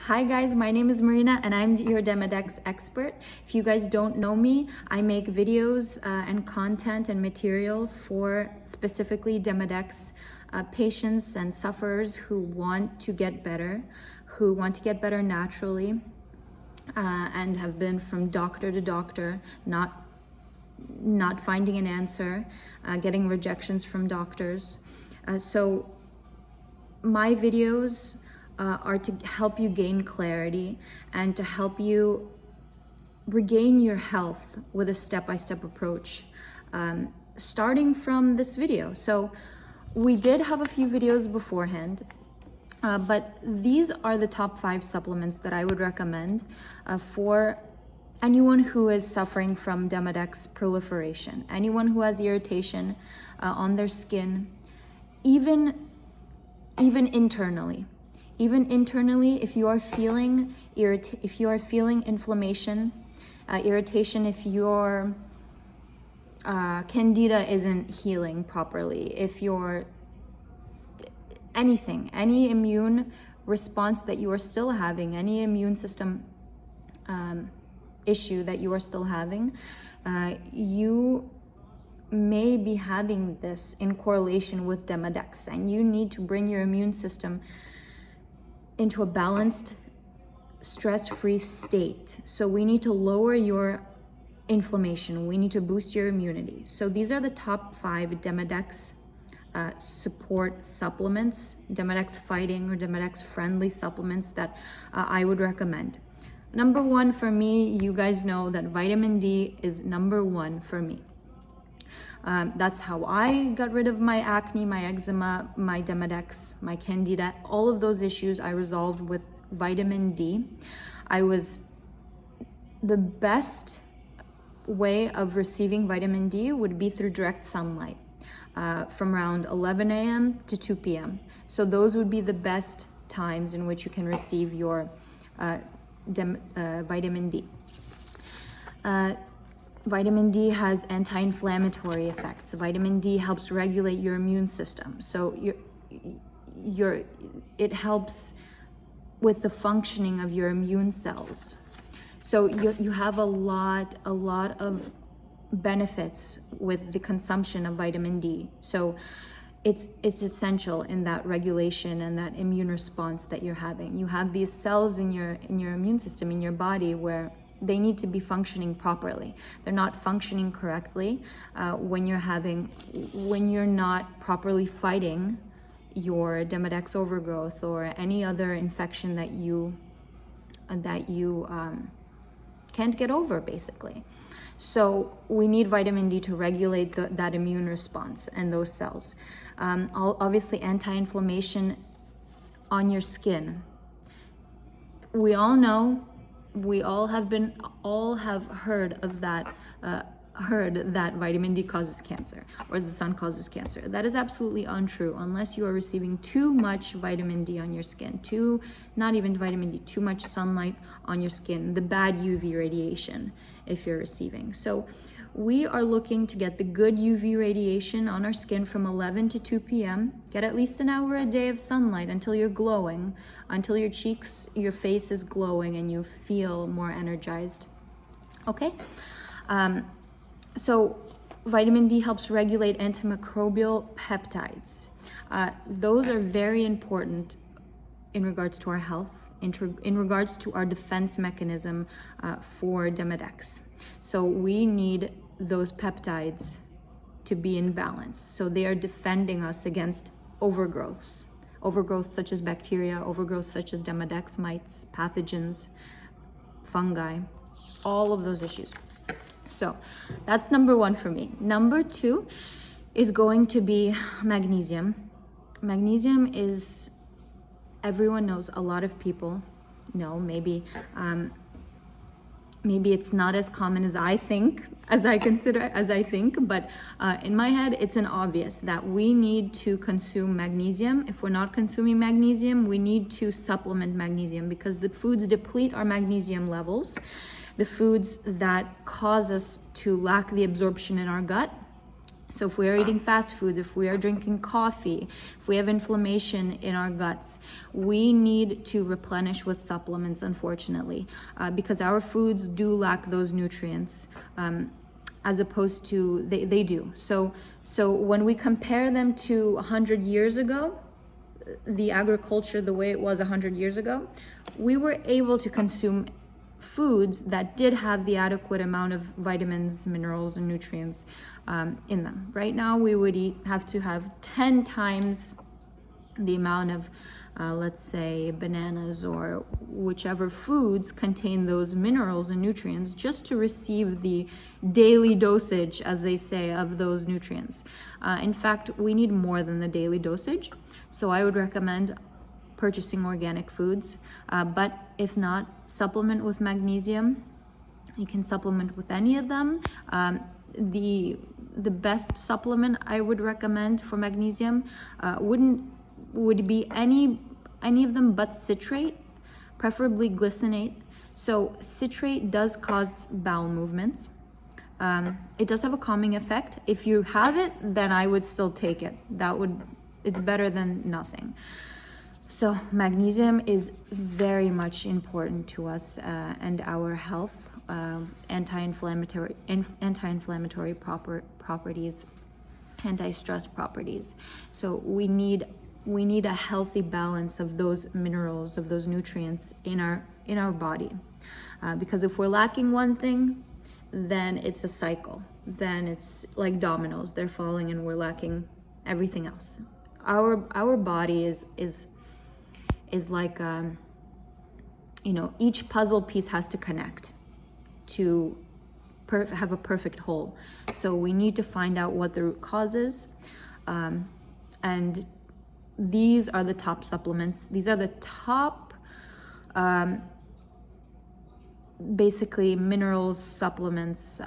Hi guys, my name is Marina and I'm your Demodex expert. If you guys don't know me, I make videos and content and material for specifically Demodex patients and sufferers who want to get better, naturally, and have been from doctor to doctor, not finding an answer, getting rejections from doctors. So my videos are to help you gain clarity and to help you regain your health with a step-by-step approach, starting from this video. So we did have a few videos beforehand, but these are the top 5 supplements that I would recommend for anyone who is suffering from Demodex proliferation, anyone who has irritation on their skin, even internally. Even internally, if you are feeling inflammation, irritation, if your candida isn't healing properly, if your any immune response that you are still having, any immune system issue that you are still having, you may be having this in correlation with Demodex, and you need to bring your immune system into a balanced, stress-free state. So we need to lower your inflammation. We need to boost your immunity. So these are the top 5 Demodex support supplements, Demodex fighting or Demodex friendly supplements that I would recommend. Number 1 for me, you guys know that vitamin D is number 1 for me. That's how I got rid of my acne, my eczema, my Demodex, my candida, all of those issues I resolved with vitamin D. The best way of receiving vitamin D would be through direct sunlight from around 11 a.m. to 2 p.m. So those would be the best times in which you can receive your vitamin D. Vitamin D has anti-inflammatory effects. Vitamin D helps regulate your immune system. So it helps with the functioning of your immune cells. So you have a lot of benefits with the consumption of vitamin D. So it's essential in that regulation and that immune response that you're having. You have these cells in your immune system, in your body, where they need to be functioning properly. They're not functioning correctly when you're not properly fighting your Demodex overgrowth or any other infection that you can't get over, basically. So we need vitamin D to regulate that immune response and those cells. Obviously, anti-inflammation on your skin. We all know. We all have heard that vitamin D causes cancer, or the sun causes cancer. That is absolutely untrue unless you are receiving too much vitamin D on your skin, not even vitamin D, too much sunlight on your skin, the bad UV radiation if you're receiving. So we are looking to get the good UV radiation on our skin from 11 to 2 p.m. Get at least an hour a day of sunlight until you're glowing, until your cheeks, your face is glowing and you feel more energized. Okay? So vitamin D helps regulate antimicrobial peptides. Those are very important in regards to our health, in regards to our defense mechanism for Demodex. So we need those peptides to be in balance. So they are defending us against overgrowths such as bacteria, overgrowths such as Demodex mites, pathogens, fungi, all of those issues. So that's number 1 for me. Number 2 is going to be magnesium. Magnesium is, everyone knows, a lot of people know, maybe it's not as common as I think, but in my head, it's an obvious that we need to consume magnesium. If we're not consuming magnesium, we need to supplement magnesium, because the foods deplete our magnesium levels. The foods that cause us to lack the absorption in our gut So if we are eating fast food, if we are drinking coffee, if we have inflammation in our guts, we need to replenish with supplements, unfortunately, because our foods do lack those nutrients, as opposed to, they do. So when we compare them to 100 years ago, the agriculture, the way it was 100 years ago, we were able to consume foods that did have the adequate amount of vitamins, minerals, and nutrients in them. Right now, we would have to have 10 times the amount of, let's say, bananas or whichever foods contain those minerals and nutrients just to receive the daily dosage, as they say, of those nutrients. In fact, we need more than the daily dosage. So I would recommend purchasing organic foods, but if not, supplement with magnesium. You can supplement with any of them. The best supplement I would recommend for magnesium would be any of them but citrate, preferably glycinate. So citrate does cause bowel movements. It does have a calming effect. If you have it, then I would still take it. It's better than nothing. So magnesium is very much important to us and our health. Anti-inflammatory properties, anti-stress properties. So we need a healthy balance of those minerals, of those nutrients in our body, because if we're lacking one thing, then it's a cycle. Then it's like dominoes; they're falling, and we're lacking everything else. Our body is like each puzzle piece has to connect to have a perfect whole. So we need to find out what the root cause is, and these are the top supplements. These are the top basically minerals, supplements,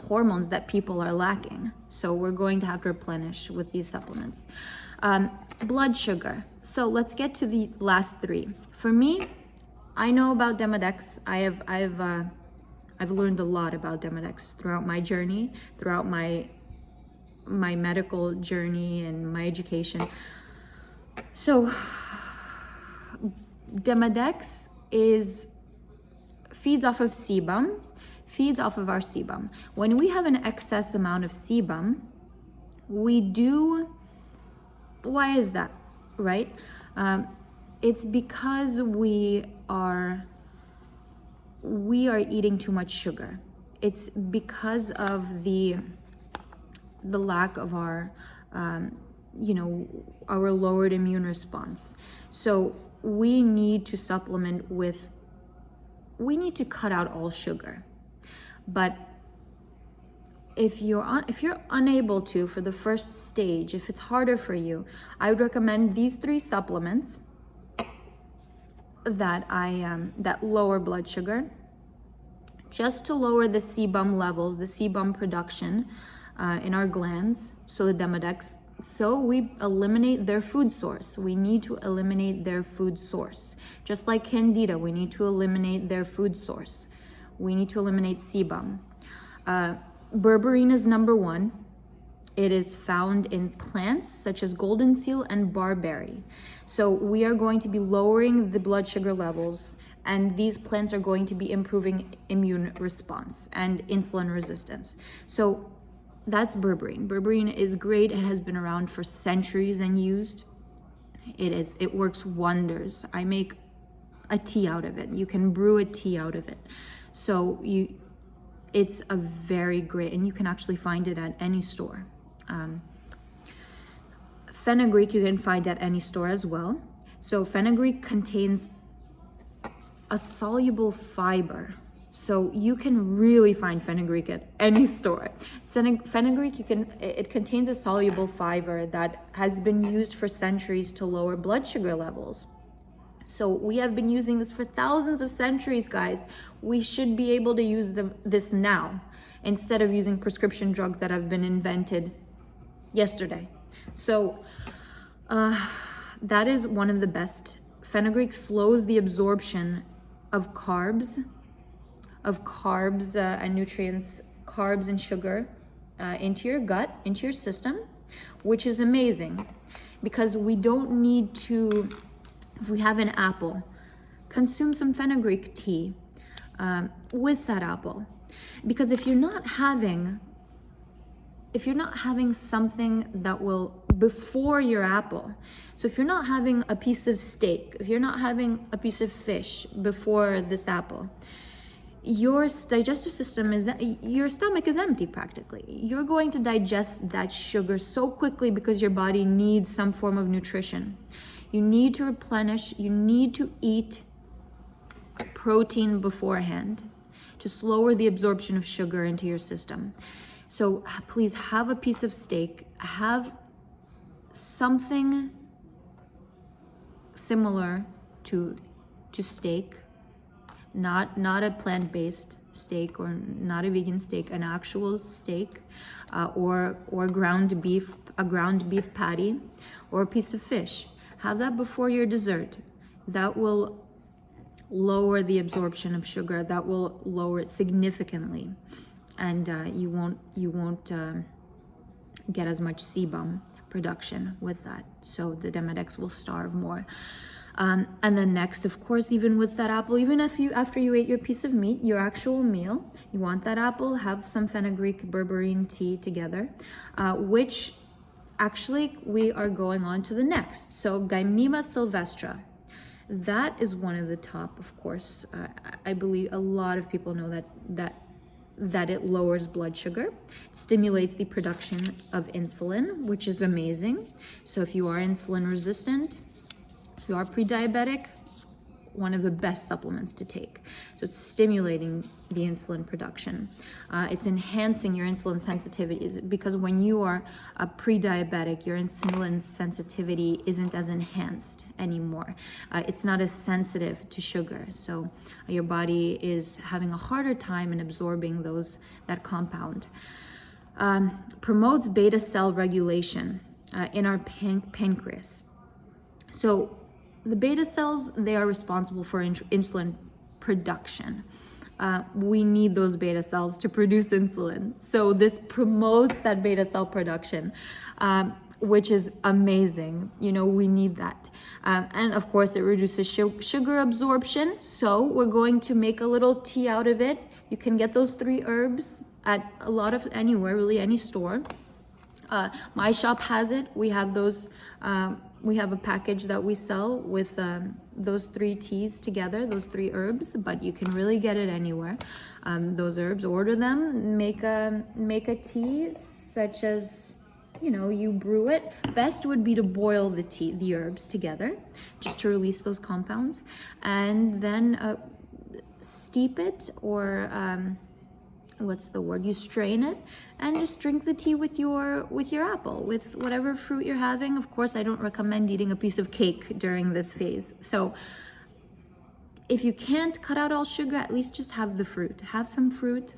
hormones that people are lacking. So we're going to have to replenish with these supplements. Blood sugar. So let's get to the last three. For me, I know about Demodex. I've learned a lot about Demodex throughout my journey, throughout my medical journey and my education. So Demodex feeds off of sebum, feeds off of our sebum. When we have an excess amount of sebum, why is that, right? It's because we are eating too much sugar. It's because of the lack of our lowered immune response. So we need to supplement we need to cut out all sugar. But if you're unable to, for the first stage, if it's harder for you, I would recommend these 3 supplements that lower blood sugar, just to lower the sebum levels, the sebum production in our glands, so the Demodex. So we eliminate their food source. We need to eliminate their food source. Just like Candida, we need to eliminate their food source. We need to eliminate sebum. Berberine is number 1. It is found in plants such as golden seal and barberry. So we are going to be lowering the blood sugar levels, and these plants are going to be improving immune response and insulin resistance. So that's berberine. Berberine is great. It has been around for centuries and used. It works wonders. I make a tea out of it. You can brew a tea out of it. So it's a very great, and you can actually find it at any store. Fenugreek you can find at any store as well. So fenugreek contains a soluble fiber. So you can really find fenugreek at any store. Fenugreek, it contains a soluble fiber that has been used for centuries to lower blood sugar levels. So we have been using this for thousands of centuries, guys. We should be able to use this now instead of using prescription drugs that have been invented yesterday. So that is one of the best. Fenugreek slows the absorption of carbs and nutrients, carbs and sugar into your gut, into your system, which is amazing because we don't need to, if we have an apple, consume some fenugreek tea with that apple. Because if you're not having something that will, before your apple, so if you're not having a piece of steak, if you're not having a piece of fish before this apple, your digestive system your stomach is empty practically. You're going to digest that sugar so quickly because your body needs some form of nutrition. You need to replenish, you need to eat protein beforehand to slower the absorption of sugar into your system. So please have a piece of steak, have something similar to steak, not a plant-based steak or not a vegan steak, an actual steak, or ground beef, a ground beef patty, or a piece of fish. Have that before your dessert. That will lower the absorption of sugar. That will lower it significantly, and you won't get as much sebum production with that. So the Demodex will starve more. And then next, of course, even with that apple, even if after you ate your piece of meat, your actual meal, you want that apple, have some fenugreek berberine tea together, which actually we are going on to the next. So Gymnema sylvestra, that is one of the top, of course. I believe a lot of people know that it lowers blood sugar, stimulates the production of insulin, which is amazing. So if you are insulin resistant, if you are pre-diabetic, one of the best supplements to take. So it's stimulating the insulin production. It's enhancing your insulin sensitivities, because when you are a pre-diabetic, your insulin sensitivity isn't as enhanced anymore. It's not as sensitive to sugar. So your body is having a harder time in absorbing that compound. Promotes beta cell regulation in our pancreas. So the beta cells, they are responsible for insulin production. We need those beta cells to produce insulin. So this promotes that beta cell production, which is amazing. We need that. And of course, it reduces sugar absorption. So we're going to make a little tea out of it. You can get those 3 herbs at anywhere, really any store. My shop has it. We have those. We have a package that we sell with those 3 teas together, those 3 herbs, but you can really get it anywhere. Those herbs, order them, make a tea such as, you brew it. Best would be to boil the herbs together, just to release those compounds, and then steep it, or you strain it, and just drink the tea with your apple, with whatever fruit you're having. Of course, I don't recommend eating a piece of cake during this phase. So if you can't cut out all sugar, at least just have the fruit. Have some fruit.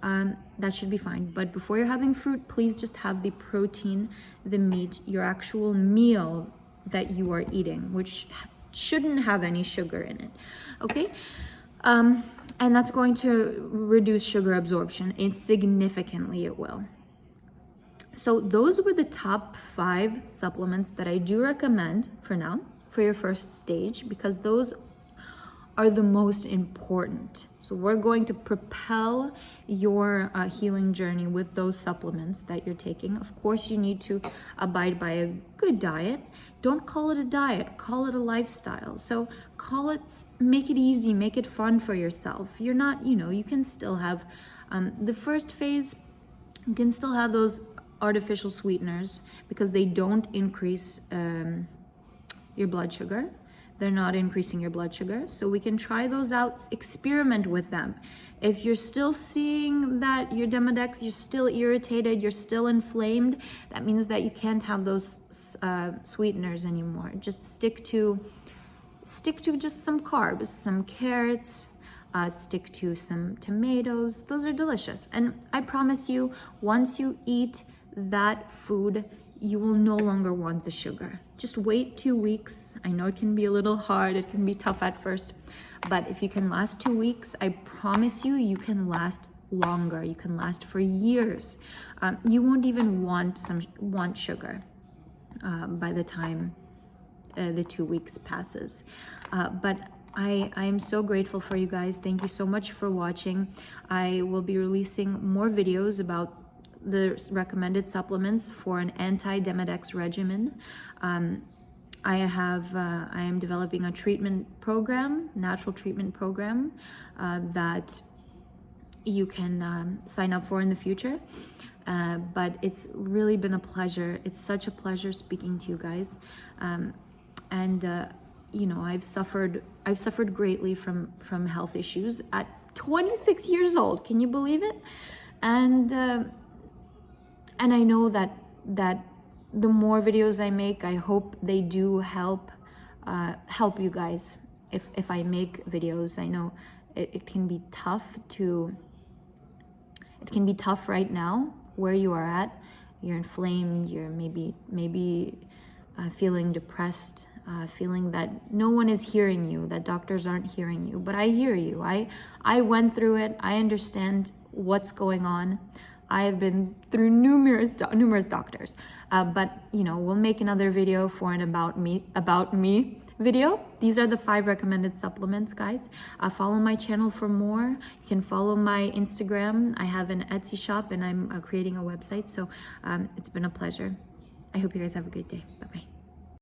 That should be fine. But before you're having fruit, please just have the protein, the meat, your actual meal that you are eating, which shouldn't have any sugar in it. Okay? And that's going to reduce sugar absorption, and significantly it will. So those were the top 5 supplements that I do recommend for now, for your first stage, because those are the most important. So we're going to propel your healing journey with those supplements that you're taking. Of course, you need to abide by a good diet. Don't call it a diet, call it a lifestyle. So make it easy, make it fun for yourself. You're not, you can still have, the first phase, you can still have those artificial sweeteners because they don't increase your blood sugar. They're not increasing your blood sugar. So we can try those out, experiment with them. If you're still seeing that your Demodex, you're still irritated, you're still inflamed, that means that you can't have those sweeteners anymore. Just stick to just some carbs, some carrots, stick to some tomatoes. Those are delicious. And I promise you, once you eat that food, you will no longer want the sugar. Just wait 2 weeks. I know it can be a little hard, it can be tough at first, but if you can last 2 weeks, I promise you, you can last longer. You can last for years. You won't even want sugar by the time the 2 weeks passes. But I am so grateful for you guys. Thank you so much for watching. I will be releasing more videos about the recommended supplements for an anti-Demodex regimen. I am developing a treatment program, natural treatment program, that you can sign up for in the future. But it's really been a pleasure. It's such a pleasure speaking to you guys. You know, I've suffered greatly from health issues at 26 years old. Can you believe it? And I know that the more videos I make, I hope they do help you guys. If I make videos, I know it can be tough right now where you are at. You're inflamed. You're maybe feeling depressed. Feeling that no one is hearing you, that doctors aren't hearing you, but I hear you. I went through it. I understand what's going on. I have been through numerous doctors, but you know, we'll make another video for an about me video. These are the 5 recommended supplements, guys. Follow my channel for more. You can follow my Instagram. I have an Etsy shop and I'm creating a website. So it's been a pleasure. I hope you guys have a great day. Bye-bye.